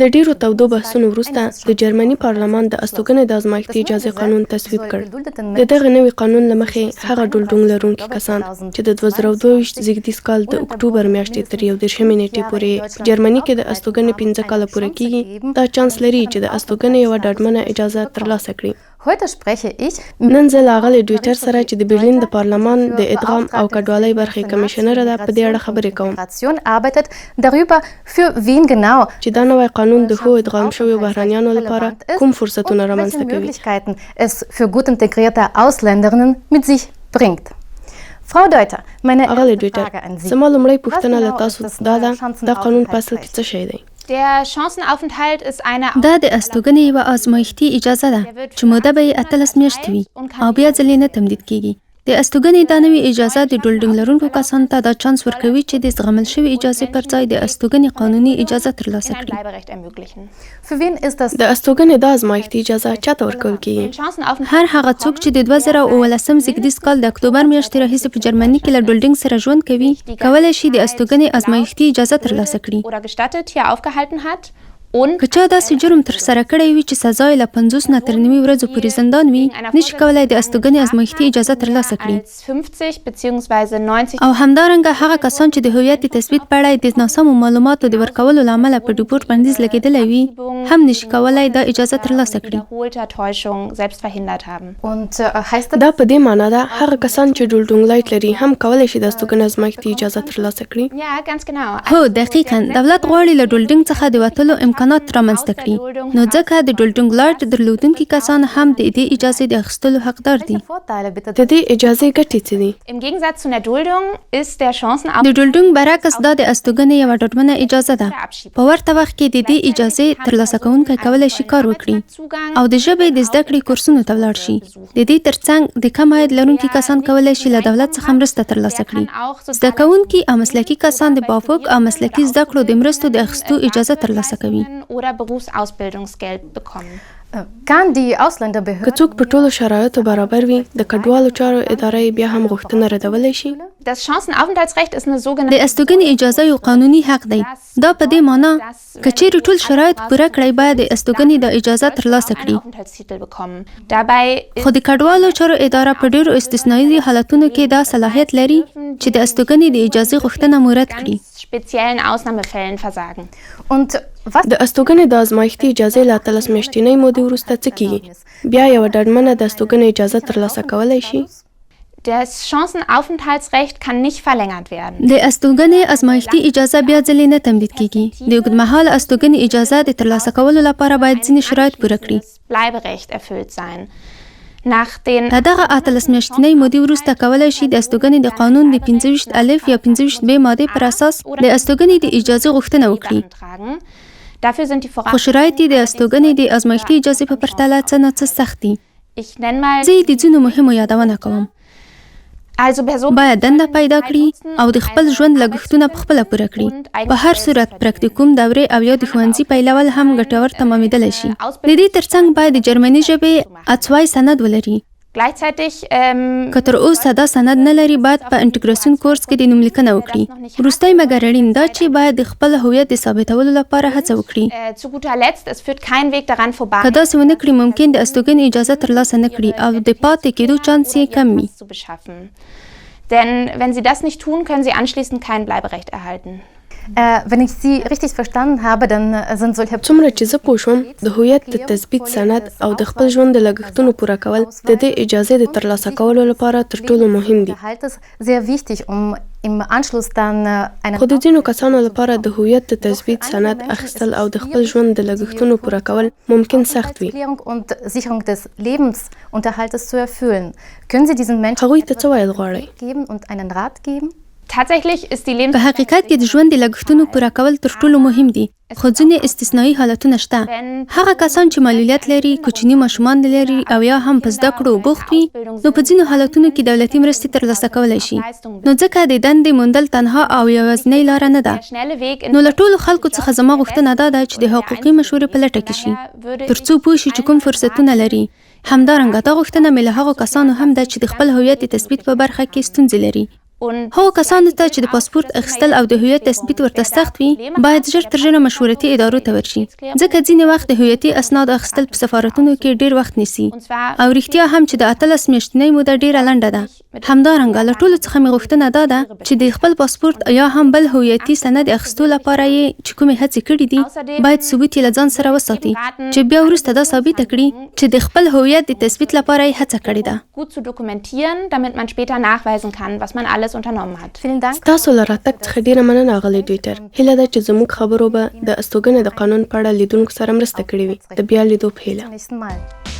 له ډیرو تودو بحثونو وروسته د جرمني پارلمان د استوګنې د ازمایښتي اجازې قانون تصویب کړ. د دغه نوي قانون له مخې هغه ډولډونګ لرونکي کسان چې د 2022 زیږدیز کال د اکتوبر میاشتې تر 31 نیټې پورې په جرمني کې د استوګنې 15 کاله پوره کیږي، دا چانس لري چې د استوګنې یوه ډاډمنه اجازه ترلاسه کړي. نن زه له اغلې ډویټر سره چې د برلین د پارلمان د ادغام او کډوالۍ برخې کمیشنره ده په دې اړه خبرې کوم چې دا نوی قانون د ښو ادغام شویو بهرنیانو لپاره کوم فرصتونه رامنځته کوي. اغلې ډویټر، زما لومړۍ پوښتنه له تاسو دا ده، دا قانون په اصل کې څه شی دی؟ دا د استوګنې یوه ازمایښتي اجازه ده چې موده به یې 18 میاشتې وي او بیا ځلې نه تمدید کیږي. د استوګنې دا نوې اجازه د ډولډونګ لرونکو کسانو ته دا چانس ورکوي چې د زغمل شوې اجازې پر ځای د استوګنې قانوني اجازه ترلاسه کړي. د استوګنې دا ازمایښتي اجازه چاته ورکول کیږي؟ هر هغه څوک چې د 2019 زیږدیز کال د اکتوبر میاشتې راهیسې په جرمني کې له ډولډونګ سره ژوند کوي، کولی شي د استوګنې ازمایښتي اجازه ترلاسه کړي. که چا داسې جرم ترسره کړی وي چې سزا یې له 50 نه تر 90 ورځو پورې زندان وي، نشي کولی د استوګنې ازمایښتي اجازه ترلاسه کړي. او همدارنګه هغه کسان چې د هویت تثبیت په اړه د ناسمو معلوماتو د ورکولو له امله په ډیپورټ بندیز لګېدلی وي هم نشي کولی دا اجازه ترلاسه کړي. دا په دې معنی ده هغه کسان چې ډولډونګ لایټ لري هم کولی شي د استوګنې ازمایښتي اجازه ترلاسه کړي؟ هو دقیقاً، دولت غواړي له ډولډونګ څخه د وتلو امکانات رامنځته کړي، نو ځکه د ډولډونګ لایټ درلودونکي کسان هم د دې اجازې د اخیستلو حقدار دي. د دې اجازې ګټې څه دي؟ د ډولډونګ برعکس دا د استوګنې یوه ډاډمنه اجازه ده. په ورته وخت کې د دې اجازې ترلاسه کوونکی کولی شي کار وکړي او د ژبې د زده کړې کورسونو ته ولاړ شي. د دې ترڅنګ د کم عاید لرونکي کسان کولی شي له دولت څخه مرسته ترلاسه کړي. زده کوونکي او مسلکي کسان د بافوق او مسلکي زده کړو د مرستو د اخیستو اجازه ترلاسه کوي. oder Berufsausbildungsgeld bekommen. که څوک په ټولو شرایطو برابر وي، د کډوالو چارو اداره بیا هم غوښتنه ردولی شي. Das Chancenaufenthaltsrecht ist eine sogenannte د استوګنې اجازه یو قانوني حق دی. دا په دې معنی که چیرې ټول شرایط پوره کړی باید د استوګنې د اجازه ترلاسه کړي. خو د کډوالو چارو اداره په ډیرو استثنایي حالتونو کې دا صلاحیت لري چې د استوګنې د اجازې غوښتنه مورد کړي. speziellen Ausnahmefällen versagen. د استوګنې د ازمایښتي اجازې له 18 میاشتنۍ مودې وروسته څه کیږي؟ بیا یوه ډاډمنه د استوګنې اجازه ترلاسه کولی شي؟ Das Chancenaufenthaltsrecht kann nicht verlängert werden. د استوګنې ازمایښتي اجازه بیا ځلې نه تمدید کیږي. د اوږدمهاله استوګنې اجازه د ترلاسه کولو لپاره باید ځینې شرایط پوره کړي. Bleiberecht erfüllt sein. Nach den د دغه 18 میاشتنۍ مودې وروسته کولی شي د استوګنې د قانون د 25 الف یا 25 ب مادې پر اساس د استوګنې د اجازې غوښتنه وکړي. Dafür sind die خو شرایط د استوګنې د ازمایښتي اجازې په پرتله څه نه څه سخت دي. زه د ځینو مهمو یادونه کوم. باید دنده پیدا کړي او د خپل ژوند لګښتونه په خپله پوره کړي. په هر صورت پراکتیکوم دورې او یا د ښوونځي پیلول هم ګټور تمامېدلی شي. د دې ترڅنګ باید د جرمني ژبې اڅوای سند ولري. که تر اوسه دا سند نه لري باید په انټیګراسیون کورس کې د نوملیکنه وکړي. وروستی مګر اړین دا چې باید د خپل هویت د ثابتولو لپاره هڅه وکړي. که داسې ونه کړي ممکن د استوګنې اجازه ترلاسه نه کړي او د پاتې کېدو چانس یې کم وي. Denn wenn sie das nicht tun, können sie anschließend kein Bleiberecht erhalten. Wenn ich Sie richtig verstanden habe, dann sind solche څومره چې زه پوه شوم د هویت د تثبیت سند او د خپل ژوند د لګښتونو پوره کول د دې اجازې د ترلاسه کولو لپاره تر ټولو مهم دي. sehr wichtig, im Anschluss dann eine خو د ځینو کسانو لپاره د هویت د تثبیت سند اخیستل او د خپل ژوند د لګښتونو پوره کول ممکن سخت وي. und Sicherung des Lebensunterhaltes zu erfüllen. Können Sie diesen Menschen هغوی ته څه ویل غواړئ؟ geben und einen Rat geben? Tatsächlich ist die په حقیقت کې د ژوند د لګښتونو پوره کول تر ټولو مهم دي. خو ځینې استثنایي حالتونه شته. هغه کسان چې معلولیت لري، کوچني ماشومان لري او یا هم په زده کړو بوخت وي، نو په ځینو حالتونو کې دولتي مرستې ترلاسه کولی شي. نو ځکه د دندې موندل تنها او یوازینۍ لاره نه ده. نو له ټولو خلکو څخه زما غوښتنه دا ده چې د حقوقي مشورې په لټه کې شي تر څو پوه شي چې کوم فرصتونه لري. همدارنګه دا غوښتنه مې له هغو کسانو هم ده چې د خپل هویت د تثبیت په برخه کې ستونزې لري. هغو کسانو ته چې د پاسپورت اخیستل او د هویت تثبیت ورته سخت وي باید ژر تر ژره مشورتي ادارو ته ورشي، ځکه ځینې وخت د هویتي اسنادو اخیستل په سفارتونو کې ډیر وخت نیسي او رښتیا هم چې د 18 میاشتنۍ موده ډیره لنډه ده. همدارنګه له ټولو څخه مې غوښتنه دا ده چې د خپل پاسپورت یا هم بل هویتي سند اخیستو لپاره یې چې کومې هڅې کړې دي باید ثبوت یې له ځان سره وساتي چې بیا وروسته دا ثابته کړي چې د خپل هویت د تثبیت لپاره یې هڅه کړې ده. Gut zu dokumentieren, damit man später nachweisen kann, was man alles unternommen hat. Vielen Dank. تاسو له راتګ څخه ډیره مننه غلي ډیټر. هیله ده چې زموږ خبرو به د استوګنې د قانون په اړه لیدونکو سره مرسته کړې وي. د بیا لیدو په هیله. Bis zum nächsten Mal.